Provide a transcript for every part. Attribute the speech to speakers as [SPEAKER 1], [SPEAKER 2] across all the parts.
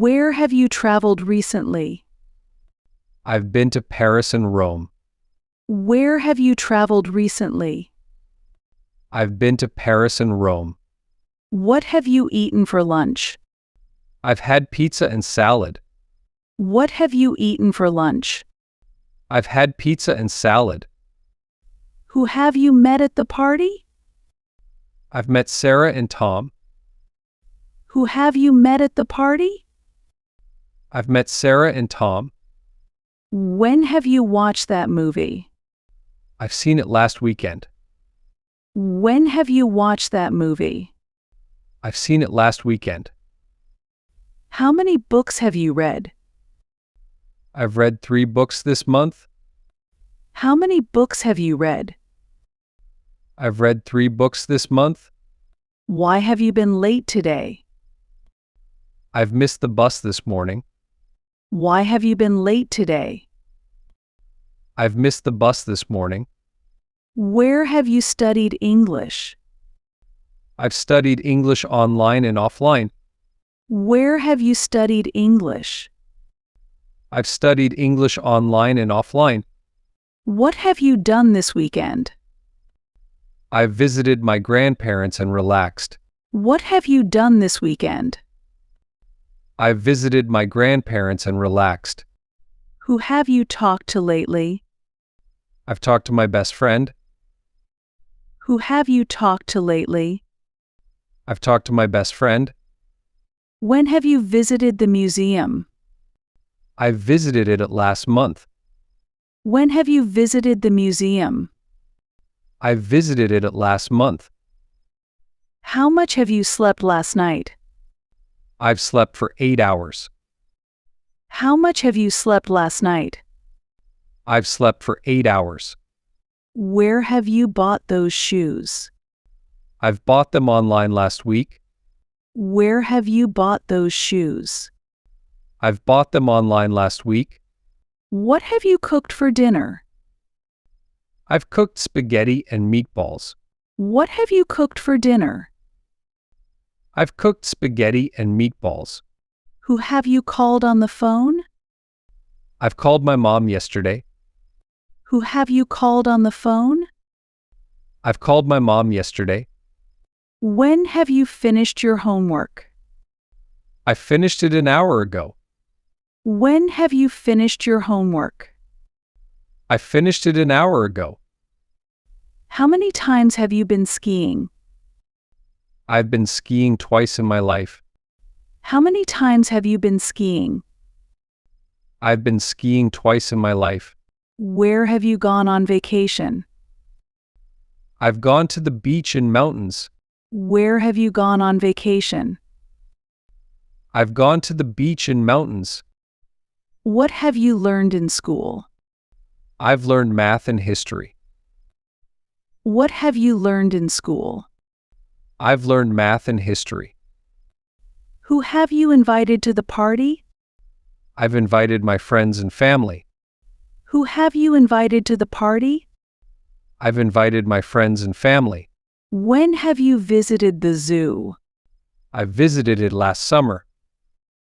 [SPEAKER 1] Where have you traveled recently?
[SPEAKER 2] I've been to Paris and Rome.
[SPEAKER 1] Where have you traveled recently?
[SPEAKER 2] I've been to Paris and Rome.
[SPEAKER 1] What have you eaten for lunch?
[SPEAKER 2] I've had pizza and salad.
[SPEAKER 1] What have you eaten for lunch?
[SPEAKER 2] I've had pizza and salad.
[SPEAKER 1] Who have you met at the party?
[SPEAKER 2] I've met Sarah and Tom.
[SPEAKER 1] Who have you met at the party?
[SPEAKER 2] I've met Sarah and Tom.
[SPEAKER 1] When have you watched that movie?
[SPEAKER 2] I've seen it last weekend.
[SPEAKER 1] When have you watched that movie?
[SPEAKER 2] I've seen it last weekend.
[SPEAKER 1] How many books have you read?
[SPEAKER 2] I've read 3 books this month.
[SPEAKER 1] How many books have you read?
[SPEAKER 2] I've read 3 books this month.
[SPEAKER 1] Why have you been late today?
[SPEAKER 2] I've missed the bus this morning.
[SPEAKER 1] Why have you been late today?
[SPEAKER 2] I've missed the bus this morning.
[SPEAKER 1] Where have you studied English?
[SPEAKER 2] I've studied English online and offline.
[SPEAKER 1] Where have you studied English?
[SPEAKER 2] I've studied English online and offline.
[SPEAKER 1] What have you done this weekend?
[SPEAKER 2] I've visited my grandparents and relaxed.
[SPEAKER 1] What have you done this weekend?
[SPEAKER 2] I've visited my grandparents and relaxed.
[SPEAKER 1] Who have you talked to lately?
[SPEAKER 2] I've talked to my best friend.
[SPEAKER 1] Who have you talked to lately?
[SPEAKER 2] I've talked to my best friend.
[SPEAKER 1] When have you visited the museum?
[SPEAKER 2] I visited it last month.
[SPEAKER 1] When have you visited the museum?
[SPEAKER 2] I visited it last month.
[SPEAKER 1] How much have you slept last night?
[SPEAKER 2] I've slept for 8 hours.
[SPEAKER 1] How much have you slept last night?
[SPEAKER 2] I've slept for 8 hours.
[SPEAKER 1] Where have you bought those shoes?
[SPEAKER 2] I've bought them online last week.
[SPEAKER 1] Where have you bought those shoes?
[SPEAKER 2] I've bought them online last week.
[SPEAKER 1] What have you cooked for dinner?
[SPEAKER 2] I've cooked spaghetti and meatballs.
[SPEAKER 1] What have you cooked for dinner?
[SPEAKER 2] I've cooked spaghetti and meatballs.
[SPEAKER 1] Who have you called on the phone?
[SPEAKER 2] I've called my mom yesterday.
[SPEAKER 1] Who have you called on the phone?
[SPEAKER 2] I've called my mom yesterday.
[SPEAKER 1] When have you finished your homework?
[SPEAKER 2] I finished it an hour ago.
[SPEAKER 1] When have you finished your homework?
[SPEAKER 2] I finished it an hour ago.
[SPEAKER 1] How many times have you been skiing?
[SPEAKER 2] I've been skiing twice in my life.
[SPEAKER 1] How many times have you been skiing?
[SPEAKER 2] I've been skiing twice in my life.
[SPEAKER 1] Where have you gone on vacation?
[SPEAKER 2] I've gone to the beach and mountains.
[SPEAKER 1] Where have you gone on vacation?
[SPEAKER 2] I've gone to the beach and mountains.
[SPEAKER 1] What have you learned in school?
[SPEAKER 2] I've learned math and history.
[SPEAKER 1] What have you learned in school?
[SPEAKER 2] I've learned math and history.
[SPEAKER 1] Who have you invited to the party?
[SPEAKER 2] I've invited my friends and family.
[SPEAKER 1] Who have you invited to the party?
[SPEAKER 2] I've invited my friends and family.
[SPEAKER 1] When have you visited the zoo?
[SPEAKER 2] I visited it last summer.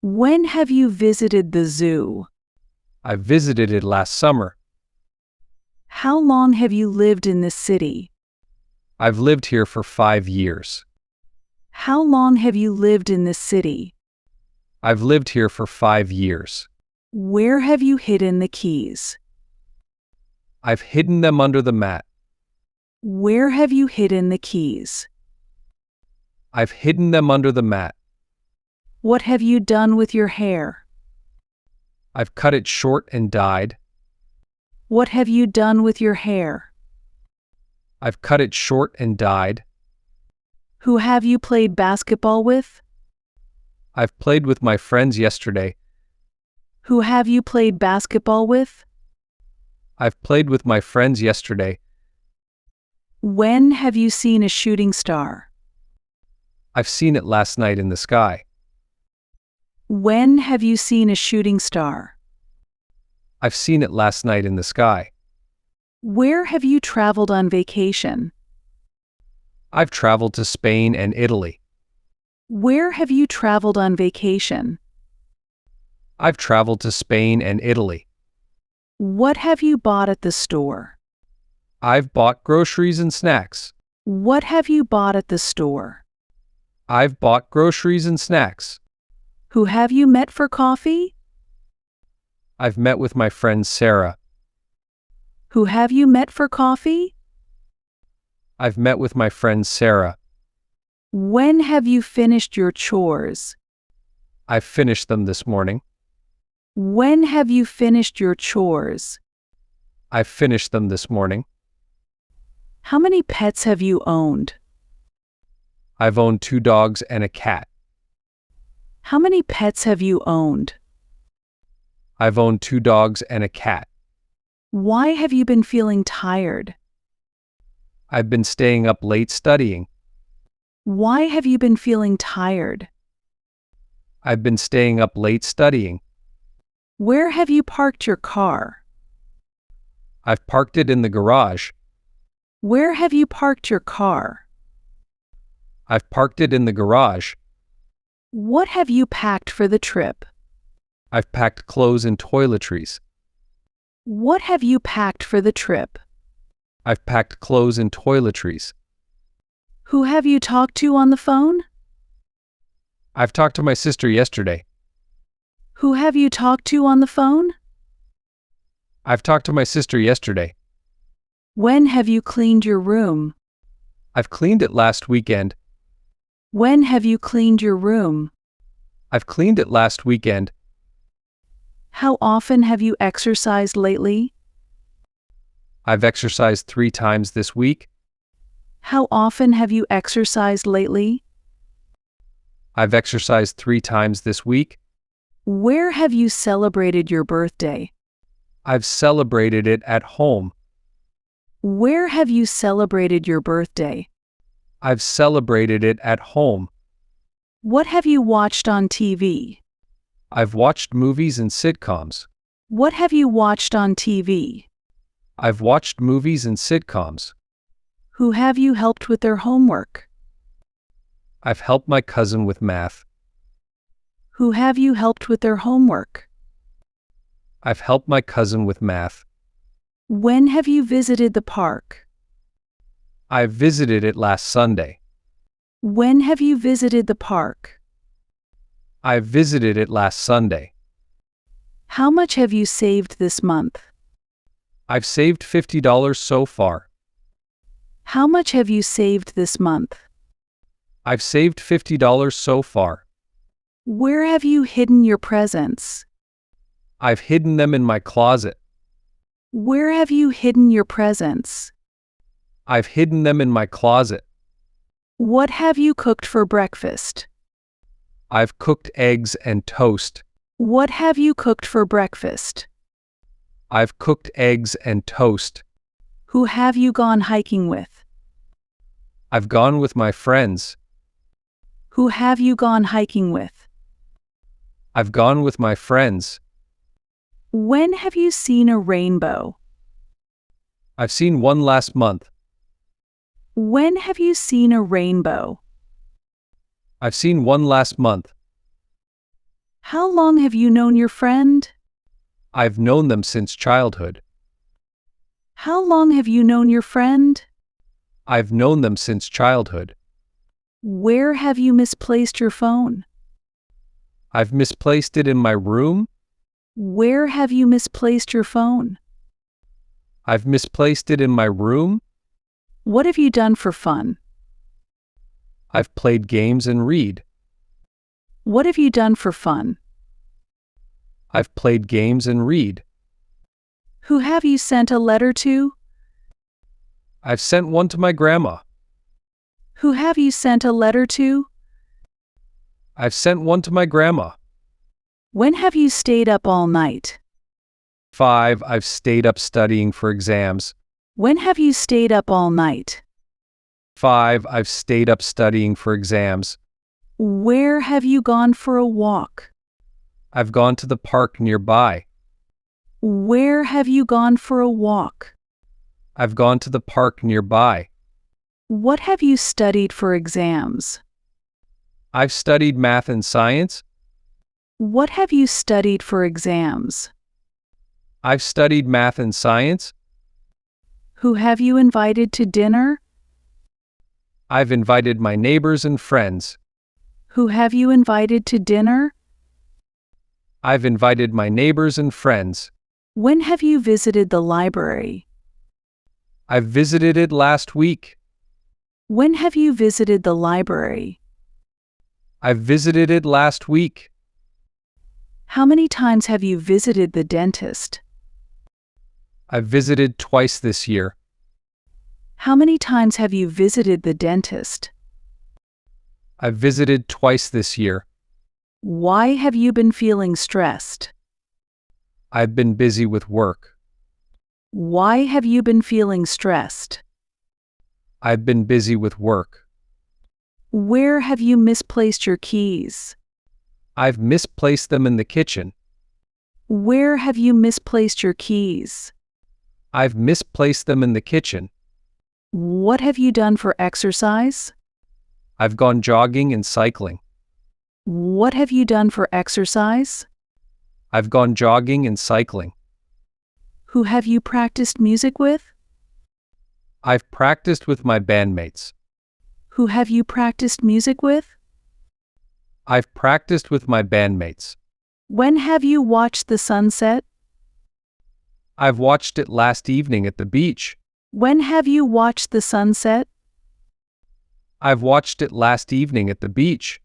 [SPEAKER 1] When have you visited the zoo?
[SPEAKER 2] I visited it last summer.
[SPEAKER 1] How long have you lived in this city?
[SPEAKER 2] I've lived here for 5 years.
[SPEAKER 1] How long have you lived in this city?
[SPEAKER 2] I've lived here for 5 years.
[SPEAKER 1] Where have you hidden the keys?
[SPEAKER 2] I've hidden them under the mat.
[SPEAKER 1] Where have you hidden the keys?
[SPEAKER 2] I've hidden them under the mat.
[SPEAKER 1] What have you done with your hair?
[SPEAKER 2] I've cut it short and dyed.
[SPEAKER 1] What have you done with your hair?
[SPEAKER 2] I've cut it short and dyed.
[SPEAKER 1] Who have you played basketball with?
[SPEAKER 2] I've played with my friends yesterday.
[SPEAKER 1] Who have you played basketball with?
[SPEAKER 2] I've played with my friends yesterday.
[SPEAKER 1] When have you seen a shooting star?
[SPEAKER 2] I've seen it last night in the sky.
[SPEAKER 1] When have you seen a shooting star?
[SPEAKER 2] I've seen it last night in the sky.
[SPEAKER 1] Where have you traveled on vacation?
[SPEAKER 2] I've traveled to Spain and Italy.
[SPEAKER 1] Where have you traveled on vacation?
[SPEAKER 2] I've traveled to Spain and Italy.
[SPEAKER 1] What have you bought at the store?
[SPEAKER 2] I've bought groceries and snacks.
[SPEAKER 1] What have you bought at the store?
[SPEAKER 2] I've bought groceries and snacks.
[SPEAKER 1] Who have you met for coffee?
[SPEAKER 2] I've met with my friend Sarah.
[SPEAKER 1] Who have you met for coffee?
[SPEAKER 2] I've met with my friend Sarah.
[SPEAKER 1] When have you finished your chores?
[SPEAKER 2] I've finished them this morning.
[SPEAKER 1] When have you finished your chores?
[SPEAKER 2] I've finished them this morning.
[SPEAKER 1] How many pets have you owned?
[SPEAKER 2] I've owned 2 dogs and a cat.
[SPEAKER 1] How many pets have you owned?
[SPEAKER 2] I've owned 2 dogs and a cat.
[SPEAKER 1] Why have you been feeling tired?
[SPEAKER 2] I've been staying up late studying.
[SPEAKER 1] Why have you been feeling tired?
[SPEAKER 2] I've been staying up late studying.
[SPEAKER 1] Where have you parked your car?
[SPEAKER 2] I've parked it in the garage.
[SPEAKER 1] Where have you parked your car?
[SPEAKER 2] I've parked it in the garage.
[SPEAKER 1] What have you packed for the trip?
[SPEAKER 2] I've packed clothes and toiletries.
[SPEAKER 1] What have you packed for the trip?
[SPEAKER 2] I've packed clothes and toiletries.
[SPEAKER 1] Who have you talked to on the phone?
[SPEAKER 2] I've talked to my sister yesterday.
[SPEAKER 1] Who have you talked to on the phone?
[SPEAKER 2] I've talked to my sister yesterday.
[SPEAKER 1] When have you cleaned your room?
[SPEAKER 2] I've cleaned it last weekend.
[SPEAKER 1] When have you cleaned your room?
[SPEAKER 2] I've cleaned it last weekend.
[SPEAKER 1] How often have you exercised lately?
[SPEAKER 2] I've exercised 3 times this week.
[SPEAKER 1] How often have you exercised lately?
[SPEAKER 2] I've exercised 3 times this week.
[SPEAKER 1] Where have you celebrated your birthday?
[SPEAKER 2] I've celebrated it at home.
[SPEAKER 1] Where have you celebrated your birthday?
[SPEAKER 2] I've celebrated it at home.
[SPEAKER 1] What have you watched on TV?
[SPEAKER 2] I've watched movies and sitcoms.
[SPEAKER 1] What have you watched on TV?
[SPEAKER 2] I've watched movies and sitcoms.
[SPEAKER 1] Who have you helped with their homework?
[SPEAKER 2] I've helped my cousin with math.
[SPEAKER 1] Who have you helped with their homework?
[SPEAKER 2] I've helped my cousin with math.
[SPEAKER 1] When have you visited the park?
[SPEAKER 2] I visited it last Sunday.
[SPEAKER 1] When have you visited the park?
[SPEAKER 2] I visited it last Sunday.
[SPEAKER 1] How much have you saved this month?
[SPEAKER 2] I've saved $50 so far.
[SPEAKER 1] How much have you saved this month?
[SPEAKER 2] I've saved $50 so far.
[SPEAKER 1] Where have you hidden your presents?
[SPEAKER 2] I've hidden them in my closet.
[SPEAKER 1] Where have you hidden your presents?
[SPEAKER 2] I've hidden them in my closet.
[SPEAKER 1] What have you cooked for breakfast?
[SPEAKER 2] I've cooked eggs and toast.
[SPEAKER 1] What have you cooked for breakfast?
[SPEAKER 2] I've cooked eggs and toast.
[SPEAKER 1] Who have you gone hiking with?
[SPEAKER 2] I've gone with my friends.
[SPEAKER 1] Who have you gone hiking with?
[SPEAKER 2] I've gone with my friends.
[SPEAKER 1] When have you seen a rainbow?
[SPEAKER 2] I've seen one last month.
[SPEAKER 1] When have you seen a rainbow?
[SPEAKER 2] I've seen one last month.
[SPEAKER 1] How long have you known your friend?
[SPEAKER 2] I've known them since childhood.
[SPEAKER 1] How long have you known your friend?
[SPEAKER 2] I've known them since childhood.
[SPEAKER 1] Where have you misplaced your phone?
[SPEAKER 2] I've misplaced it in my room.
[SPEAKER 1] Where have you misplaced your phone?
[SPEAKER 2] I've misplaced it in my room.
[SPEAKER 1] What have you done for fun?
[SPEAKER 2] I've played games and read.
[SPEAKER 1] What have you done for fun?
[SPEAKER 2] I've played games and read.
[SPEAKER 1] Who have you sent a letter to?
[SPEAKER 2] I've sent one to my grandma.
[SPEAKER 1] Who have you sent a letter to?
[SPEAKER 2] I've sent one to my grandma.
[SPEAKER 1] When have you stayed up all night?
[SPEAKER 2] 5. I've stayed up studying for exams.
[SPEAKER 1] When have you stayed up all night?
[SPEAKER 2] 5. I've stayed up studying for exams.
[SPEAKER 1] Where have you gone for a walk?
[SPEAKER 2] I've gone to the park nearby.
[SPEAKER 1] Where have you gone for a walk?
[SPEAKER 2] I've gone to the park nearby.
[SPEAKER 1] What have you studied for exams?
[SPEAKER 2] I've studied math and science.
[SPEAKER 1] What have you studied for exams?
[SPEAKER 2] I've studied math and science.
[SPEAKER 1] Who have you invited to dinner?
[SPEAKER 2] I've invited my neighbors and friends.
[SPEAKER 1] Who have you invited to dinner?
[SPEAKER 2] I've invited my neighbors and friends.
[SPEAKER 1] When have you visited the library?
[SPEAKER 2] I've visited it last week.
[SPEAKER 1] When have you visited the library?
[SPEAKER 2] I've visited it last week.
[SPEAKER 1] How many times have you visited the dentist?
[SPEAKER 2] I've visited twice this year.
[SPEAKER 1] How many times have you visited the dentist?
[SPEAKER 2] I've visited twice this year.
[SPEAKER 1] Why have you been feeling stressed?
[SPEAKER 2] I've been busy with work.
[SPEAKER 1] Why have you been feeling stressed?
[SPEAKER 2] I've been busy with work.
[SPEAKER 1] Where have you misplaced your keys?
[SPEAKER 2] I've misplaced them in the kitchen.
[SPEAKER 1] Where have you misplaced your keys?
[SPEAKER 2] I've misplaced them in the kitchen.
[SPEAKER 1] What have you done for exercise?
[SPEAKER 2] I've gone jogging and cycling.
[SPEAKER 1] What have you done for exercise?
[SPEAKER 2] I've gone jogging and cycling.
[SPEAKER 1] Who have you practiced music with?
[SPEAKER 2] I've practiced with my bandmates.
[SPEAKER 1] Who have you practiced music with?
[SPEAKER 2] I've practiced with my bandmates.
[SPEAKER 1] When have you watched the sunset?
[SPEAKER 2] I've watched it last evening at the beach.
[SPEAKER 1] When have you watched the sunset?
[SPEAKER 2] I've watched it last evening at the beach.